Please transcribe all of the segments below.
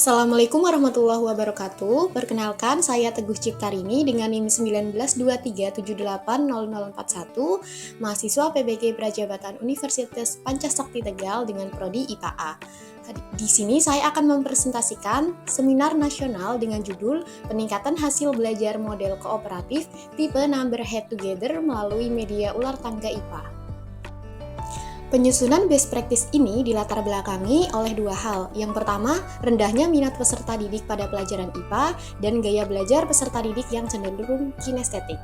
Assalamualaikum warahmatullahi wabarakatuh. Perkenalkan, saya Teguh Ciptarini dengan NIM 1923780041, mahasiswa PBG Prajabatan Universitas Pancasakti Tegal dengan prodi IPA. Di sini saya akan mempresentasikan seminar nasional dengan judul Peningkatan Hasil Belajar Model Kooperatif Tipe Number Head Together melalui Media Ular Tangga IPA. Penyusunan best practice ini dilatar belakangi oleh dua hal. Yang pertama, rendahnya minat peserta didik pada pelajaran IPA dan gaya belajar peserta didik yang cenderung kinestetik.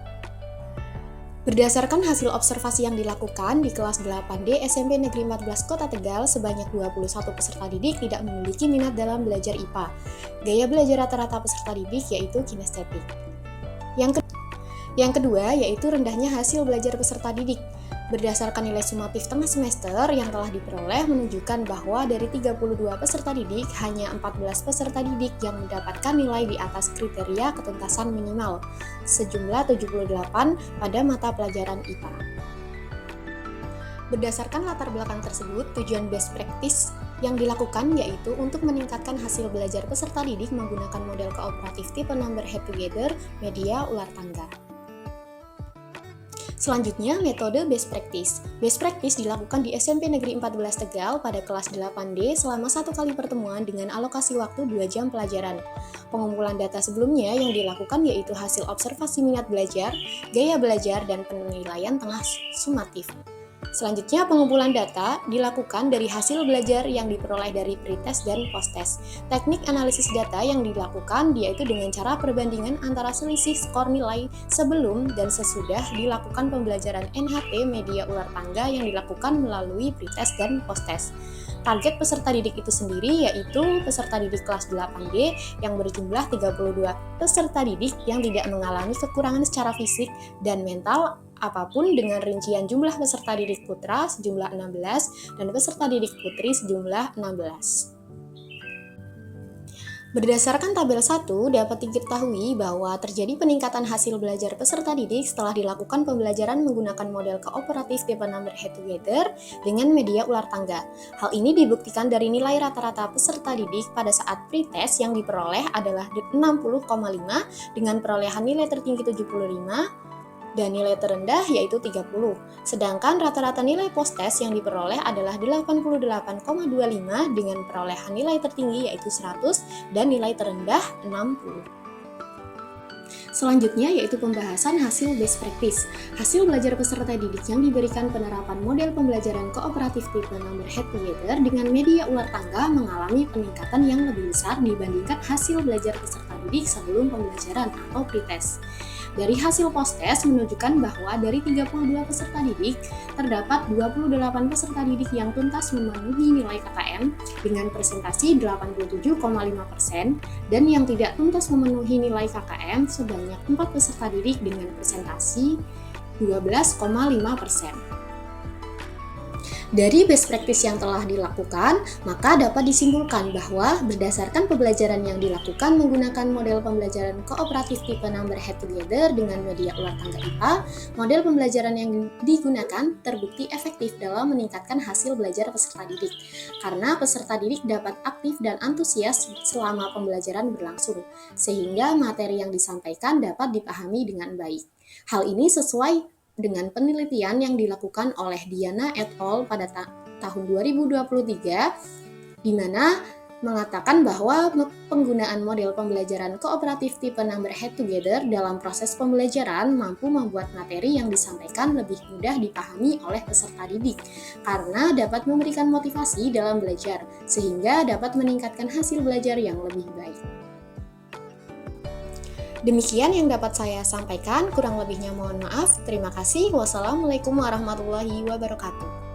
Berdasarkan hasil observasi yang dilakukan di kelas 8D SMP Negeri 14 Kota Tegal, sebanyak 21 peserta didik tidak memiliki minat dalam belajar IPA. Gaya belajar rata-rata peserta didik yaitu kinestetik. Yang kedua, yaitu rendahnya hasil belajar peserta didik. Berdasarkan nilai sumatif tengah semester yang telah diperoleh menunjukkan bahwa dari 32 peserta didik, hanya 14 peserta didik yang mendapatkan nilai di atas kriteria ketuntasan minimal, sejumlah 78 pada mata pelajaran IPA. Berdasarkan latar belakang tersebut, tujuan best practice yang dilakukan yaitu untuk meningkatkan hasil belajar peserta didik menggunakan model kooperatif tipe Number Head Together media ular tangga. Selanjutnya, metode best practice. Best practice dilakukan di SMP Negeri 14 Tegal pada kelas 8D selama 1 kali pertemuan dengan alokasi waktu 2 jam pelajaran. Pengumpulan data sebelumnya yang dilakukan yaitu hasil observasi minat belajar, gaya belajar, dan penilaian tengah sumatif. Selanjutnya, pengumpulan data dilakukan dari hasil belajar yang diperoleh dari pretest dan posttest. Teknik analisis data yang dilakukan yaitu dengan cara perbandingan antara selisih skor nilai sebelum dan sesudah dilakukan pembelajaran NHT media ular tangga yang dilakukan melalui pretest dan posttest. Target peserta didik itu sendiri yaitu peserta didik kelas 8D yang berjumlah 32 peserta didik yang tidak mengalami kekurangan secara fisik dan mental apapun dengan rincian jumlah peserta didik putra sejumlah 16 dan peserta didik putri sejumlah 16. Berdasarkan tabel 1, dapat diketahui bahwa terjadi peningkatan hasil belajar peserta didik setelah dilakukan pembelajaran menggunakan model kooperatif tipe Number Head Together dengan media ular tangga. Hal ini dibuktikan dari nilai rata-rata peserta didik pada saat pretest yang diperoleh adalah 60,5 dengan perolehan nilai tertinggi 75 dan nilai terendah yaitu 30. Sedangkan rata-rata nilai posttest yang diperoleh adalah 88,25 dengan perolehan nilai tertinggi yaitu 100 dan nilai terendah 60. Selanjutnya yaitu pembahasan hasil best practice. Hasil belajar peserta didik yang diberikan penerapan model pembelajaran kooperatif tipe Number Head Together dengan media ular tangga mengalami peningkatan yang lebih besar dibandingkan hasil belajar peserta didik sebelum pembelajaran atau pretest. Dari hasil posttest menunjukkan bahwa dari 32 peserta didik, terdapat 28 peserta didik yang tuntas memenuhi nilai KKM dengan presentasi 87,5% dan yang tidak tuntas memenuhi nilai KKM sebanyak 4 peserta didik dengan presentasi 12,5%. Dari best practice yang telah dilakukan, maka dapat disimpulkan bahwa berdasarkan pembelajaran yang dilakukan menggunakan model pembelajaran kooperatif tipe Number Head Together dengan media ular tangga IPA, model pembelajaran yang digunakan terbukti efektif dalam meningkatkan hasil belajar peserta didik, karena peserta didik dapat aktif dan antusias selama pembelajaran berlangsung, sehingga materi yang disampaikan dapat dipahami dengan baik. Hal ini sesuai dengan penelitian yang dilakukan oleh Diana et al. Pada tahun 2023, di mana mengatakan bahwa penggunaan model pembelajaran kooperatif tipe Number Head Together dalam proses pembelajaran mampu membuat materi yang disampaikan lebih mudah dipahami oleh peserta didik, karena dapat memberikan motivasi dalam belajar, sehingga dapat meningkatkan hasil belajar yang lebih baik. Demikian yang dapat saya sampaikan, kurang lebihnya mohon maaf. Terima kasih. Wassalamualaikum warahmatullahi wabarakatuh.